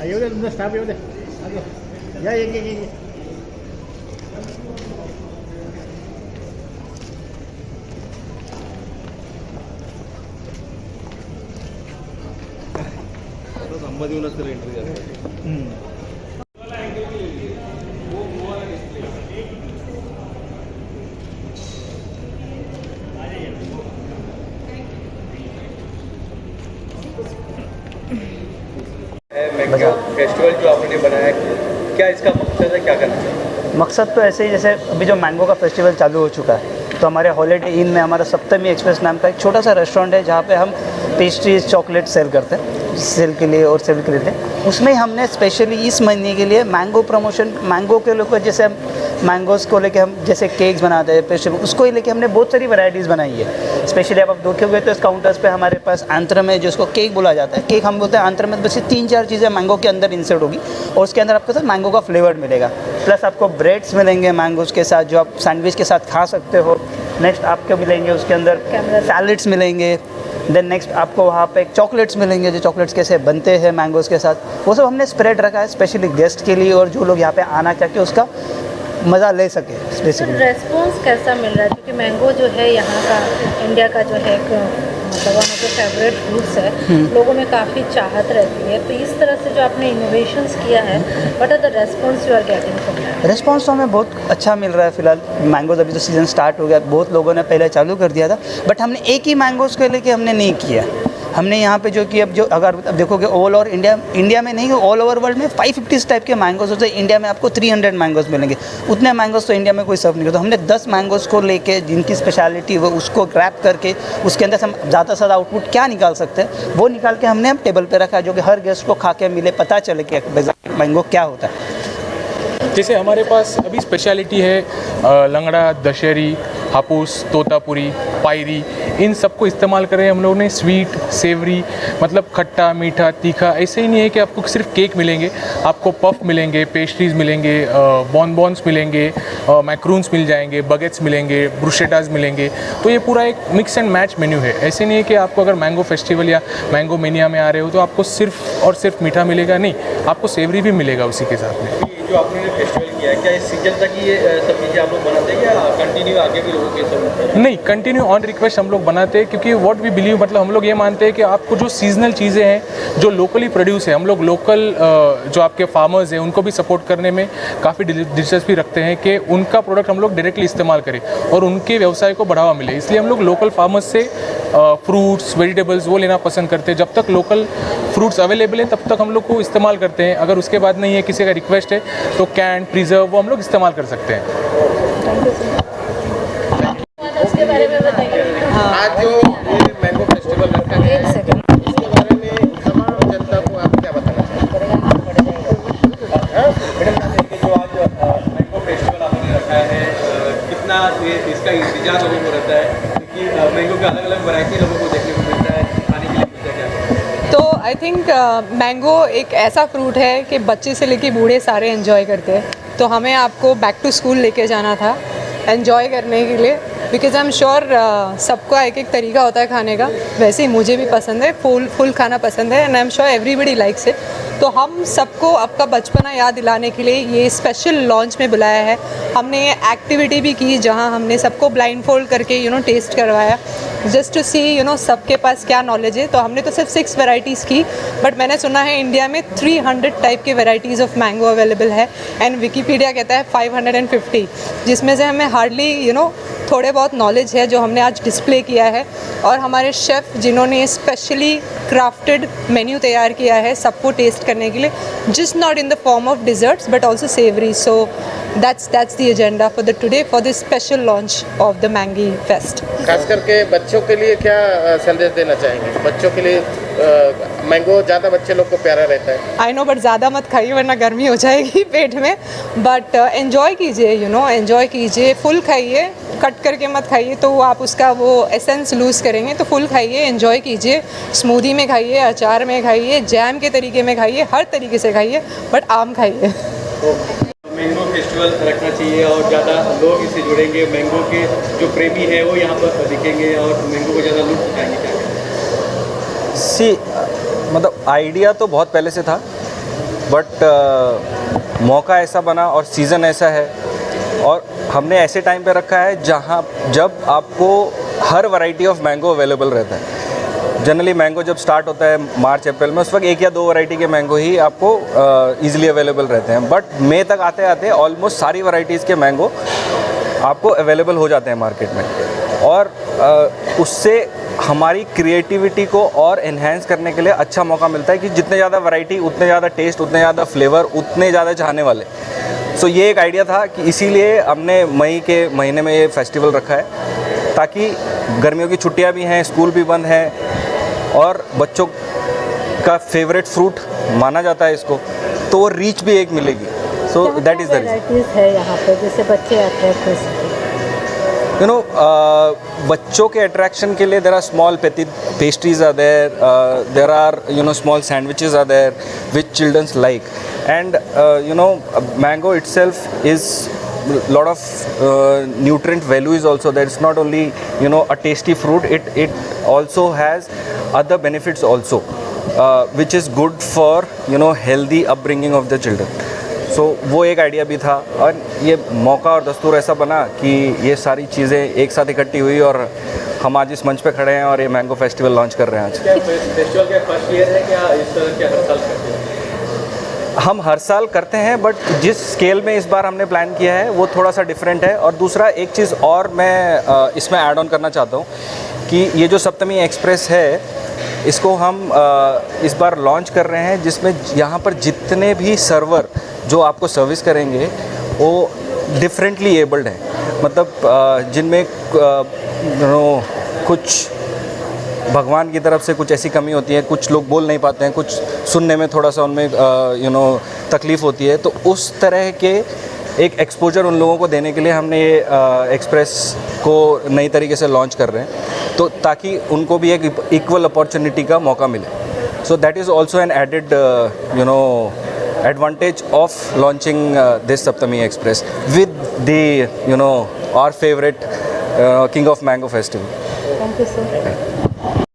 येऊ दे तुमचा स्टाफ येऊ दे या ये संमतीहूनच तर एंट्री करतात. मैंगो फेस्टिवल जो आपने बनाया है, क्या इसका मकसद है, क्या करना चाहिए? मकसद तो ऐसे ही जैसे अभी जो मैंगो का फेस्टिवल चालू हो चुका है, तो हमारे हॉलीडे इन में हमारा सप्तमी एक्सप्रेस नाम का एक छोटा सा रेस्टोरेंट है जहाँ पे हम पेस्ट्रीज चॉकलेट सेल करते हैं, सेल के लिए और सेल के लिए. उसमें हमने स्पेशली इस महीने के लिए मैंगो प्रमोशन, मैंगो के लोग जैसे हम मैंगोज़ को लेके हम जैसे केक्स बनाते हैं पेस्ट्री, उसको ही लेके हमने बहुत सारी वैरायटीज़ बनाई है. स्पेशली आप देखोगे तो इस काउंटर्स पे हमारे पास आंतर में जिसको केक बोला जाता है, केक हम बोलते हैं आंतर में, बस ये 3-4 चीज़ें मैंगो के अंदर इंसर्ट होगी और उसके अंदर आपको मैंगो का फ्लेवर मिलेगा. प्लस आपको ब्रेड्स मिलेंगे मैंगोज़ के साथ जो आप सैंडविच के साथ खा सकते हो. नेक्स्ट आपको मिलेंगे उसके अंदर सैलड्स मिलेंगे. देन नेक्स्ट आपको वहाँ पे चॉकलेट्स मिलेंगे, जो चॉकलेट्स कैसे बनते हैं मैंगोज़ के साथ, वो सब हमने स्प्रेड रखा है स्पेशली गेस्ट के लिए और जो लोग यहाँ पे आना चाहते उसका मज़ा ले सके. बेसिकली रेस्पॉन्स कैसा मिल रहा है, क्योंकि मैंगो जो है यहाँ का, इंडिया का जो है एक मतलब one of the favourite fruits है, लोगों में काफ़ी चाहत रहती है. तो इस तरह से जो आपने इनोवेशंस किया है, what are the response you are getting from that? Response तो हमें बहुत अच्छा मिल रहा है. फिलहाल मैंगोज़ अभी तो सीज़न स्टार्ट हो गया, बहुत लोगों ने पहले चालू कर दिया था, बट हमने एक ही मैंगोज़ को लेके हमने नहीं किया. हमने यहाँ पे जो कि अब जो अगर अब देखोगे ऑल ओवर इंडिया में नहीं, ऑल ओवर वर्ल्ड में 550 टाइप के मैंगोज़ होते हैं. इंडिया में आपको 300 मैंगोज़ मिलेंगे. उतने मैंगोज़ तो इंडिया में कोई सर्व नहीं करता. हमने 10 मैंगोज़ को लेके जिनकी स्पेशलिटी वो उसको ग्रैप करके उसके अंदर से हम ज़्यादा से ज़्यादा आउटपुट क्या निकाल सकते हैं वो निकाल के हमने हम टेबल पर रखा है, जो कि हर गेस्ट को खा के मिले, पता चले कि मैंगो क्या होता है. जैसे हमारे पास अभी स्पेशलिटी है लंगड़ा, दशहरी, हापूस, तोतापुरी, पायरी, इन सबको इस्तेमाल करें हम लोगों ने. स्वीट, सेवरी, मतलब खट्टा, मीठा, तीखा. ऐसे ही नहीं है कि आपको सिर्फ केक मिलेंगे, आपको पफ मिलेंगे, पेस्ट्रीज मिलेंगे, बॉनबॉन्स मिलेंगे, मैक्रून्स मिल जाएंगे, बगेट्स मिलेंगे, ब्रुशेटाज मिलेंगे. तो ये पूरा एक मिक्स एंड मैच मेन्यू है. ऐसे नहीं है कि आपको अगर मैंगो फेस्टिवल या मैंगो मेनिया में आ रहे हो तो आपको सिर्फ और सिर्फ मीठा मिलेगा. नहीं, आपको सेवरी भी मिलेगा उसी के साथ में. जो आपने फेस्टिवल किया है, क्या इस सीजन तक ये सब चीज़ें आप लोग बनाते हैं या कंटिन्यू आगे भी लोगों के सब? नहीं, कंटिन्यू ऑन रिक्वेस्ट हम लोग बनाते हैं, क्योंकि व्हाट वी बिलीव, मतलब हम लोग ये मानते हैं कि आपको जो सीजनल चीज़ें हैं, जो लोकली प्रोड्यूस है, हम लोग लोकल जो आपके फार्मर्स हैं उनको भी सपोर्ट करने में काफ़ी दिलचस्पी रखते हैं कि उनका प्रोडक्ट हम लोग डायरेक्टली इस्तेमाल करें और उनके व्यवसाय को बढ़ावा मिले. इसलिए हम लोग लोकल फार्मर्स से फ्रूट्स, वेजिटेबल्स वो लेना पसंद करते हैं. जब तक लोकल फ्रूट्स अवेलेबल हैं तब तक हम लोग को इस्तेमाल करते हैं. अगर उसके बाद नहीं है, किसी का रिक्वेस्ट है, तो कैन, प्रिजर्व वो हम लोग इस्तेमाल कर सकते हैं. उसके बारे में बताइए. आज जो ये मैंगो फेस्टिवल रखा है, एक सेकंड, इसके बारे में तमाम जनता को आप क्या बताना चाहेंगे? मैडम, जो आज मैंगो फेस्टिवल आपने रखा है, कितना इसका इंतजार लोगों को रहता है, क्योंकि मैंगो के अलग अलग वैरायटी लोगों को देखने को मिलता है, खाने के लिए मिलता है. तो आई थिंक मैंगो एक ऐसा फ्रूट है कि बच्चे से लेके बूढ़े सारे एंजॉय करते हैं. तो हमें आपको बैक टू स्कूल लेके जाना था एंजॉय करने के लिए, बिकॉज आई एम श्योर सबका एक एक तरीका होता है खाने का. वैसे ही मुझे भी पसंद है, फुल खाना पसंद है, and I am sure everybody likes it. तो हम सबको आपका बचपना याद दिलाने के लिए ये स्पेशल लॉन्च में बुलाया है. हमने ये एक्टिविटी भी की जहाँ हमने सबको ब्लाइंड फोल्ड करके टेस्ट करवाया, जस्ट टू सी सबके पास क्या नॉलेज है. तो हमने तो सिर्फ 6 वैरायटीज़ की, बट मैंने सुना है इंडिया में 300 टाइप के वैरायटीज़ ऑफ मैंगो अवेलेबल है, एंड विकीपीडिया कहता है 550, जिसमें से हमें हार्डली थोड़े बहुत नॉलेज है जो हमने आज डिस्प्ले किया है. और हमारे शेफ़ जिन्होंने स्पेशली क्राफ्टेड मेन्यू तैयार किया है सबको टेस्ट करने के लिए, just not in the form of desserts but also savoury. So that's the agenda for the today for this special launch of the mango fest. खास करके बच्चों के लिए क्या संदेश देना चाहेंगे? बच्चों के लिए मैंगो ज़्यादा बच्चे लोग को प्यारा रहता है. आई नो, बट ज़्यादा मत खाइए वरना गर्मी हो जाएगी पेट में. बट एन्जॉय कीजिए, एन्जॉय कीजिए, फुल खाइए, कट करके मत खाइए तो आप उसका वो एसेंस लूज़ करेंगे. तो फुल खाइए, एन्जॉय कीजिए, स्मूदी में खाइए, अचार में खाइए, जैम के तरीके में खाइए, हर तरीके से खाइए, बट आम खाइए. मैंगो फेस्टिवल रखना चाहिए और ज़्यादा लोग इससे जुड़ेंगे. मैंगो के जो प्रेमी है वो यहाँ पर दिखेंगे और मैंगो को ज़्यादा लुत्फ उठाएंगे. क्या सी मतलब आइडिया तो बहुत पहले से था, बट मौका ऐसा बना और सीज़न ऐसा है, और हमने ऐसे टाइम पे रखा है जब आपको हर वैरायटी ऑफ मैंगो अवेलेबल रहता है। जनरली मैंगो जब स्टार्ट होता है मार्च अप्रैल में, उस वक्त 1 या 2 वैरायटी के मैंगो ही आपको ईजिली अवेलेबल रहते हैं, बट मई तक आते आते ऑलमोस्ट सारी वैरायटीज़ के मैंगो आपको अवेलेबल हो जाते हैं मार्केट में, और उससे हमारी क्रिएटिविटी को और इन्हेंस करने के लिए अच्छा मौका मिलता है कि जितने ज़्यादा वैरायटी उतने ज़्यादा टेस्ट, उतने ज़्यादा फ्लेवर, उतने ज़्यादा चाहने वाले। सो ये एक आइडिया था कि इसीलिए हमने मई के महीने में ये फेस्टिवल रखा है, ताकि गर्मियों की छुट्टियां भी हैं, स्कूल भी बंद हैं, और बच्चों का फेवरेट फ्रूट माना जाता है इसको, तो वो रीच भी एक मिलेगी। सो दैट इज़ द रीज़न है यहाँ पे जिससे बच्चे अट्रैक्ट हो सके। यू नो बच्चों के अट्रैक्शन के लिए there are small pastries are there, there are small sandwiches are there which childrens like, and mango itself is lot of nutrient value is also there. It's not only a tasty fruit, it also has other benefits also, which is good for healthy upbringing of the children. So वो एक idea भी था, और ये मौका और दस्तूर ऐसा बना कि ये सारी चीज़ें एक साथ इकट्ठी हुई और हम आज इस मंच पे खड़े हैं और ये मैंगो फेस्टिवल लॉन्च कर रहे हैं आज। क्या फेस्टिवल का फर्स्ट ईयर है, क्या इस तरह के हर साल करते हैं? हम हर साल करते हैं, बट जिस स्केल में इस बार हमने प्लान किया है वो थोड़ा सा डिफरेंट है। और दूसरा एक चीज़ और मैं इसमें ऐड ऑन करना चाहता हूँ कि ये जो सप्तमी एक्सप्रेस है, इसको हम इस बार लॉन्च कर रहे हैं, जिसमें यहाँ पर जितने भी सर्वर जो आपको सर्विस करेंगे वो डिफरेंटली एबल्ड हैं, मतलब जिनमें कुछ भगवान की तरफ से कुछ ऐसी कमी होती है, कुछ लोग बोल नहीं पाते हैं, कुछ सुनने में थोड़ा सा उनमें तकलीफ़ होती है, तो उस तरह के एक एक्सपोजर उन लोगों को देने के लिए हमने ये एक्सप्रेस को नई तरीके से लॉन्च कर रहे हैं, तो ताकि उनको भी एक इक्वल अपॉर्चुनिटी का मौका मिले। So that is also an added advantage of launching this Saptami Express with the our favorite King of Mango festival. Thank you so much.